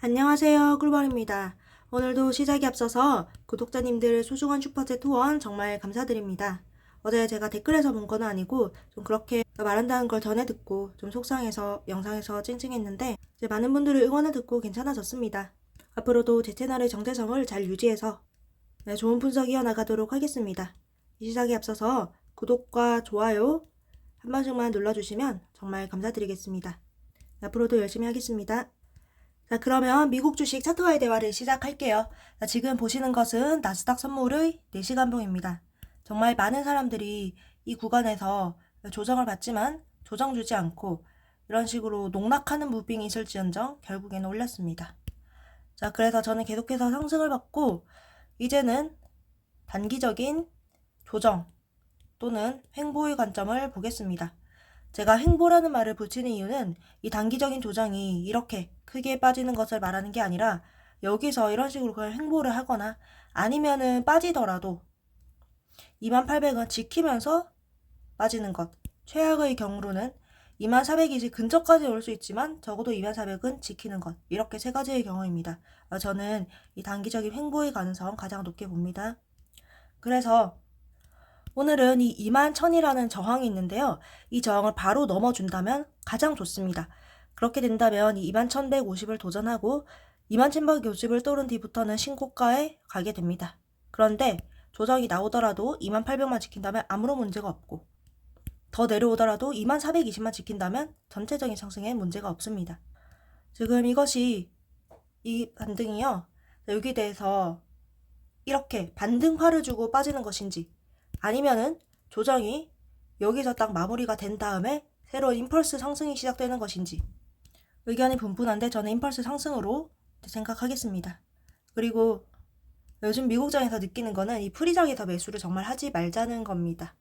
안녕하세요, 꿀벌입니다. 오늘도 시작에 앞서서 구독자님들 소중한 슈퍼챗 후원 정말 감사드립니다. 어제 제가 댓글에서 본 건 아니고 좀 그렇게 말한다는 걸 전해 듣고 좀 속상해서 영상에서 찡찡했는데 이제 많은 분들의 응원을 듣고 괜찮아졌습니다. 앞으로도 제 채널의 정체성을 잘 유지해서 좋은 분석 이어나가도록 하겠습니다. 이 시작에 앞서서 구독과 좋아요 한 번씩만 눌러주시면 정말 감사드리겠습니다. 앞으로도 열심히 하겠습니다. 자, 그러면 미국 주식 차트와의 대화를 시작할게요. 자, 지금 보시는 것은 나스닥 선물의 4시간봉입니다. 정말 많은 사람들이 이 구간에서 조정을 받지만 조정 주지 않고 이런 식으로 농락하는 무빙이 있을지언정 결국에는 올렸습니다. 자, 그래서 저는 계속해서 상승을 받고 이제는 단기적인 조정 또는 횡보의 관점을 보겠습니다. 제가 횡보라는 말을 붙이는 이유는 이 단기적인 조정이 이렇게 크게 빠지는 것을 말하는 게 아니라 여기서 이런 식으로 그냥 횡보를 하거나 아니면은 빠지더라도 2800은 지키면서 빠지는 것. 최악의 경우로는 2400이 근처까지 올 수 있지만 적어도 2400은 지키는 것. 이렇게 세 가지의 경우입니다. 저는 이 단기적인 횡보의 가능성 가장 높게 봅니다. 그래서 오늘은 이 21,000이라는 저항이 있는데요. 이 저항을 바로 넘어준다면 가장 좋습니다. 그렇게 된다면 이 21,150을 도전하고 21,150을 뚫은 뒤부터는 신고가에 가게 됩니다. 그런데 조정이 나오더라도 2800만 지킨다면 아무런 문제가 없고 더 내려오더라도 2420만 지킨다면 전체적인 상승에 문제가 없습니다. 지금 이것이 이 반등이요. 여기에 대해서 이렇게 반등화를 주고 빠지는 것인지 아니면은 조정이 여기서 딱 마무리가 된 다음에 새로운 임펄스 상승이 시작되는 것인지 의견이 분분한데 저는 임펄스 상승으로 생각하겠습니다. 그리고 요즘 미국장에서 느끼는 거는 이 프리장에서 매수를 정말 하지 말자는 겁니다.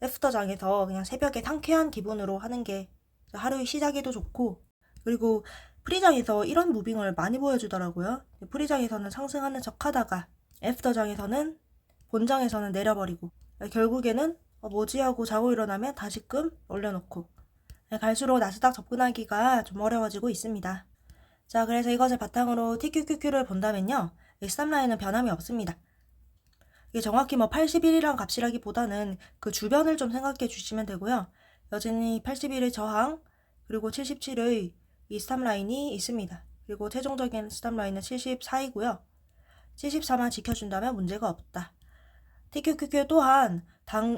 애프터장에서 그냥 새벽에 상쾌한 기분으로 하는 게 하루의 시작에도 좋고 그리고 프리장에서 이런 무빙을 많이 보여주더라고요. 프리장에서는 상승하는 척 하다가 애프터장에서는 본장에서는 내려버리고 결국에는 뭐지 하고 자고 일어나면 다시금 올려놓고 갈수록 나스닥 접근하기가 좀 어려워지고 있습니다. 자, 그래서 이것을 바탕으로 TQQQ를 본다면요. 스탑라인은 변함이 없습니다. 이게 정확히 81이란 값이라기보다는 그 주변을 좀 생각해 주시면 되고요. 여전히 81의 저항 그리고 77의 이 스탑라인이 있습니다. 그리고 최종적인 스탑라인은 74이고요. 74만 지켜준다면 문제가 없다. TQQQ 또한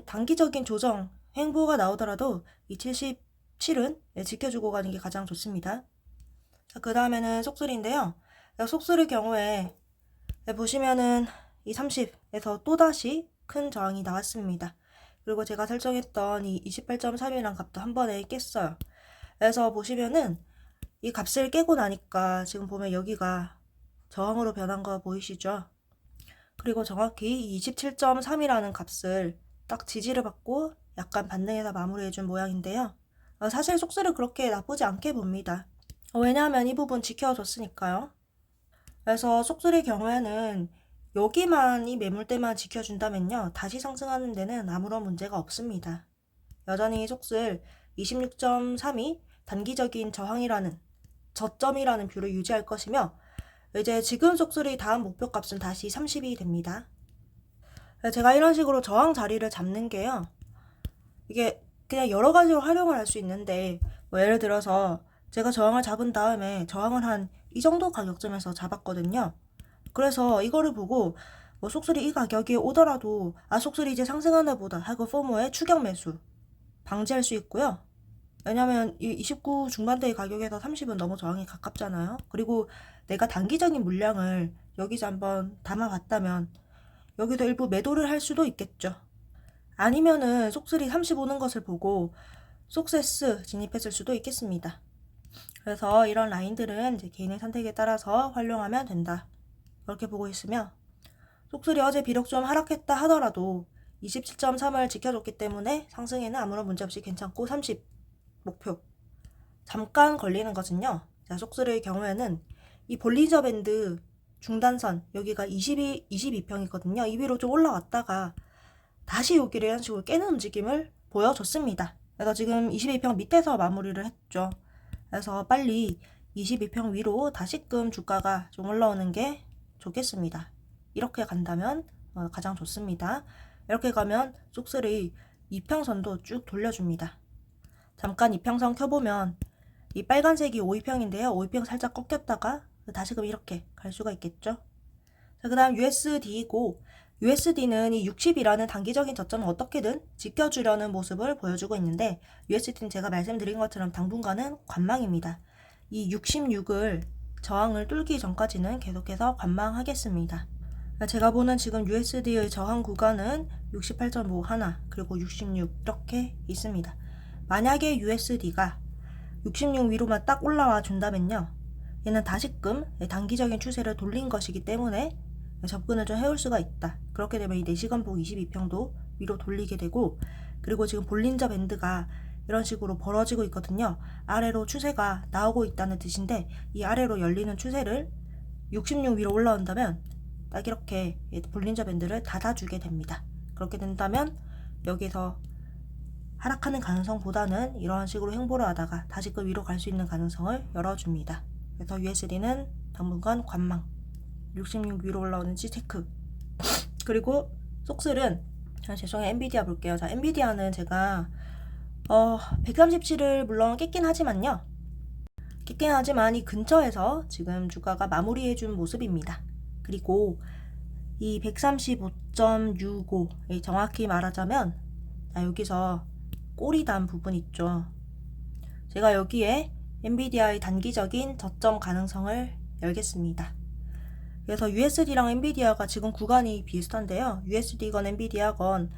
단기적인 조정, 횡보가 나오더라도 이 77은 지켜주고 가는 게 가장 좋습니다. 자, 그 다음에는 속술인데요. 속술의 경우에 보시면은 이 30에서 또다시 큰 저항이 나왔습니다. 그리고 제가 설정했던 이 28.3이라는 값도 한 번에 깼어요. 그래서 보시면은 이 값을 깨고 나니까 지금 보면 여기가 저항으로 변한 거 보이시죠? 그리고 정확히 27.3이라는 값을 딱 지지를 받고 약간 반등해서 마무리해준 모양인데요. 사실 속수를 그렇게 나쁘지 않게 봅니다. 왜냐하면 이 부분 지켜줬으니까요. 그래서 속수의 경우에는 여기만 이 매물대만 지켜준다면요. 다시 상승하는 데는 아무런 문제가 없습니다. 여전히 속술 26.3이 단기적인 저항이라는 저점이라는 뷰를 유지할 것이며 이제 지금 속술의 다음 목표값은 다시 30이 됩니다. 제가 이런 식으로 저항 자리를 잡는 게요. 이게 그냥 여러 가지로 활용을 할 수 있는데 예를 들어서 제가 저항을 잡은 다음에 저항을 한 이 정도 가격점에서 잡았거든요. 그래서 이거를 보고 속술이 이 가격이 오더라도 속술이 이제 상승하나 보다 하고 포모의 추격 매수 방지할 수 있고요. 왜냐면 이 29 중반대의 가격에서 30은 너무 저항에 가깝잖아요. 그리고 내가 단기적인 물량을 여기서 한번 담아봤다면 여기도 일부 매도를 할 수도 있겠죠. 아니면은 속슬이 30 오는 것을 보고 속세스 진입했을 수도 있겠습니다. 그래서 이런 라인들은 이제 개인의 선택에 따라서 활용하면 된다. 그렇게 보고 있으며 속슬이 어제 비록 좀 하락했다 하더라도 27.3을 지켜줬기 때문에 상승에는 아무런 문제없이 괜찮고 30 목표. 잠깐 걸리는 것은요. 자, 속술의 경우에는 이 볼리저 밴드 중단선 여기가 22평이거든요. 이 위로 좀 올라왔다가 다시 여기를 이런 식으로 깨는 움직임을 보여줬습니다. 그래서 지금 22평 밑에서 마무리를 했죠. 그래서 빨리 22평 위로 다시금 주가가 좀 올라오는 게 좋겠습니다. 이렇게 간다면 가장 좋습니다. 이렇게 가면 쏙쓸이 이평선도 쭉 돌려줍니다. 잠깐 이평선 켜보면 이 빨간색이 5위평인데요. 5위평 살짝 꺾였다가 다시금 이렇게 갈 수가 있겠죠. 자, 그 다음 USD이고 USD는 이 60이라는 단기적인 저점을 어떻게든 지켜주려는 모습을 보여주고 있는데 USD는 제가 말씀드린 것처럼 당분간은 관망입니다. 이 66을 저항을 뚫기 전까지는 계속해서 관망하겠습니다. 제가 보는 지금 USD의 저항 구간은 68.5 하나 그리고 66 이렇게 있습니다. 만약에 USD가 66 위로만 딱 올라와 준다면요. 얘는 다시금 단기적인 추세를 돌린 것이기 때문에 접근을 좀 해올 수가 있다. 그렇게 되면 이 4시간봉 22평도 위로 돌리게 되고 그리고 지금 볼린저 밴드가 이런 식으로 벌어지고 있거든요. 아래로 추세가 나오고 있다는 뜻인데 이 아래로 열리는 추세를 66 위로 올라온다면 딱 이렇게 볼린저 밴드를 닫아주게 됩니다. 그렇게 된다면 여기서 하락하는 가능성보다는 이런 식으로 횡보를 하다가 다시금 위로 갈 수 있는 가능성을 열어줍니다. 그래서 USD는 당분간 관망 66 위로 올라오는지 체크. 그리고 속슬은 죄송해요. 엔비디아 볼게요. 자, 엔비디아는 제가 137을 물론 깼긴 하지만요. 깼긴 하지만 이 근처에서 지금 주가가 마무리해준 모습입니다. 그리고 이 135.65 정확히 말하자면 여기서 꼬리 단 부분 있죠. 제가 여기에 엔비디아의 단기적인 저점 가능성을 열겠습니다. 그래서 USD랑 엔비디아가 지금 구간이 비슷한데요. USD건 엔비디아건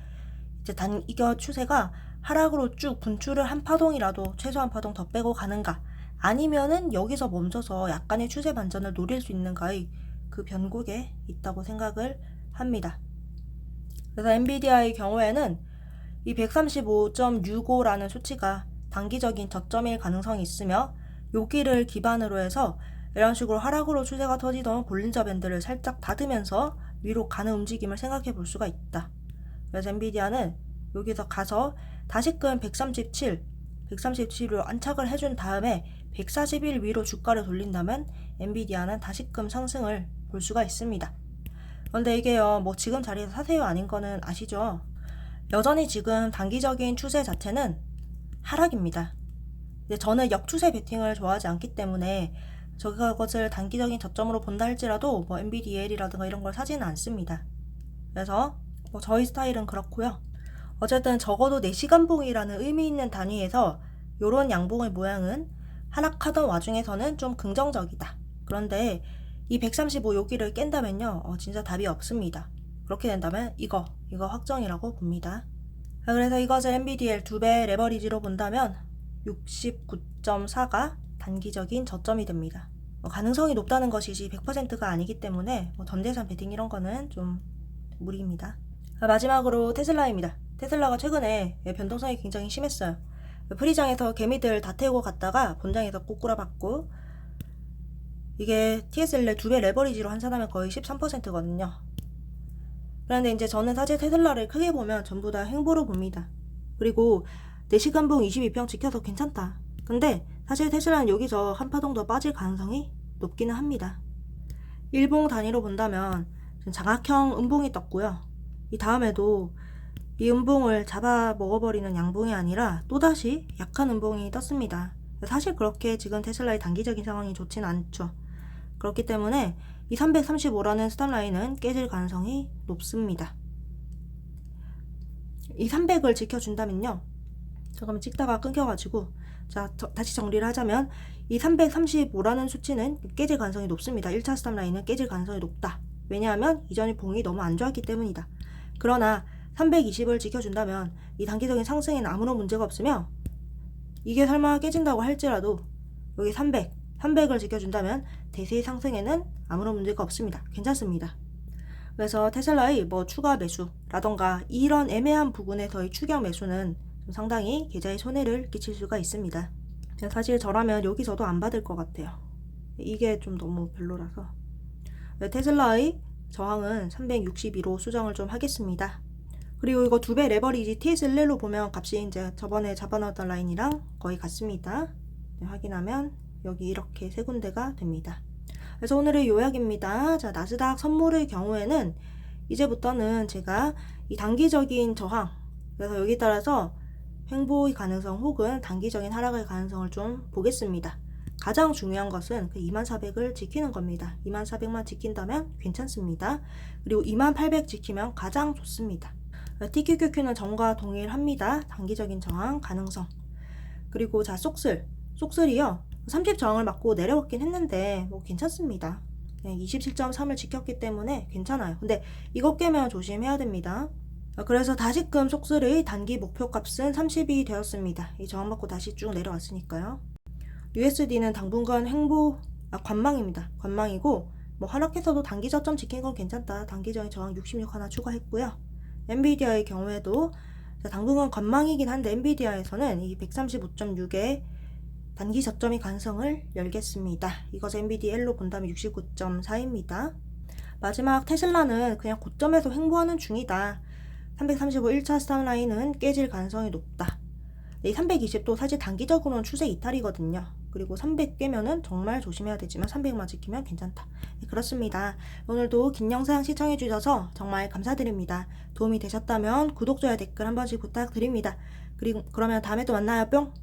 이제 이거 추세가 하락으로 쭉 분출을 한 파동이라도 최소 한 파동 더 빼고 가는가 아니면은 여기서 멈춰서 약간의 추세 반전을 노릴 수 있는가의 그 변곡에 있다고 생각을 합니다. 그래서 엔비디아의 경우에는 이 135.65라는 수치가 단기적인 저점일 가능성이 있으며 여기를 기반으로 해서 이런 식으로 하락으로 추세가 터지던 볼린저 밴드를 살짝 닫으면서 위로 가는 움직임을 생각해 볼 수가 있다. 그래서 엔비디아는 여기서 가서 다시금 137로 안착을 해준 다음에 141 위로 주가를 돌린다면 엔비디아는 다시금 상승을 볼 수가 있습니다. 그런데 이게요, 뭐 지금 자리에서 사세요 아닌 거는 아시죠? 여전히 지금 단기적인 추세 자체는 하락입니다. 근데 저는 역추세 베팅을 좋아하지 않기 때문에 저것을 단기적인 저점으로 본다 할지라도 뭐 NVDL이라든가 이런 걸 사지는 않습니다. 그래서 뭐 저희 스타일은 그렇고요. 어쨌든 적어도 4시간봉이라는 의미 있는 단위에서 요런 양봉의 모양은 하락하던 와중에서는 좀 긍정적이다. 그런데 이 135 여기를 깬다면요. 진짜 답이 없습니다. 그렇게 된다면 이거 확정이라고 봅니다. 그래서 이것을 NVDL 2배 레버리지로 본다면 69.4가 단기적인 저점이 됩니다. 가능성이 높다는 것이지 100%가 아니기 때문에 전대산 베팅 이런 거는 좀 무리입니다. 마지막으로 테슬라입니다. 테슬라가 최근에 변동성이 굉장히 심했어요. 프리장에서 개미들 다 태우고 갔다가 본장에서 꼬꾸라받고 이게 TSL의 2배 레버리지로 환산하면 거의 13%거든요. 그런데 이제 저는 사실 테슬라를 크게 보면 전부 다 횡보로 봅니다. 그리고 4시간봉 22평 지켜서 괜찮다. 근데 사실 테슬라는 여기서 한 파동 더 빠질 가능성이 높기는 합니다. 일봉 단위로 본다면 장악형 음봉이 떴고요. 이 다음에도 이 음봉을 잡아 먹어버리는 양봉이 아니라 또다시 약한 음봉이 떴습니다. 사실 그렇게 지금 테슬라의 단기적인 상황이 좋진 않죠. 그렇기 때문에 이 335라는 스탑라인은 깨질 가능성이 높습니다. 이 300을 지켜준다면요. 잠깐만 찍다가 끊겨가지고 자 다시 정리를 하자면 이 335라는 수치는 깨질 가능성이 높습니다. 1차 스탑라인은 깨질 가능성이 높다. 왜냐하면 이전의 봉이 너무 안 좋았기 때문이다. 그러나 320을 지켜준다면 이 단기적인 상승에는 아무런 문제가 없으며 이게 설마 깨진다고 할지라도 여기 300을 지켜준다면 대세의 상승에는 아무런 문제가 없습니다. 괜찮습니다. 그래서 테슬라의 뭐 추가 매수라던가 이런 애매한 부분에서의 추격 매수는 상당히 계좌에 손해를 끼칠 수가 있습니다. 사실 저라면 여기서도 안 받을 것 같아요. 이게 좀 너무 별로라서. 테슬라의 저항은 362로 수정을 좀 하겠습니다. 그리고 이거 2배 레버리지 TSL로 보면 값이 이제 저번에 잡아놨던 라인이랑 거의 같습니다. 확인하면 여기 이렇게 세 군데가 됩니다. 그래서 오늘의 요약입니다. 자, 나스닥 선물의 경우에는 이제부터는 제가 이 단기적인 저항, 그래서 여기 따라서 횡보의 가능성 혹은 단기적인 하락의 가능성을 좀 보겠습니다. 가장 중요한 것은 그 2400을 지키는 겁니다. 2400만 지킨다면 괜찮습니다. 그리고 2800 지키면 가장 좋습니다. TQQQ는 전과 동일합니다. 단기적인 저항 가능성. 그리고 자, 쏙슬이요. 30 저항을 맞고 내려왔긴 했는데 뭐 괜찮습니다. 27.3을 지켰기 때문에 괜찮아요. 근데 이거 깨면 조심해야 됩니다. 그래서 다시금 쏙슬의 단기 목표값은 30이 되었습니다. 이 저항 받고 다시 쭉 내려왔으니까요. USD는 당분간 관망입니다. 관망이고 뭐 하락해서도 단기 저점 지킨 건 괜찮다. 단기적인 저항 66 하나 추가했고요. 엔비디아의 경우에도 당분간 관망이긴 한데 엔비디아에서는 이 135.6의 단기 저점이 가능성을 열겠습니다. 이것을 NVDA로 본다면 69.4입니다. 마지막 테슬라는 그냥 고점에서 횡보하는 중이다. 335 1차 스탑라인은 깨질 가능성이 높다. 이 320도 사실 단기적으로는 추세 이탈이거든요. 그리고 300 깨면은 정말 조심해야 되지만 300만 지키면 괜찮다. 네, 그렇습니다. 오늘도 긴 영상 시청해주셔서 정말 감사드립니다. 도움이 되셨다면 구독, 좋아요, 댓글 한 번씩 부탁드립니다. 그리고 그러면 다음에 또 만나요. 뿅!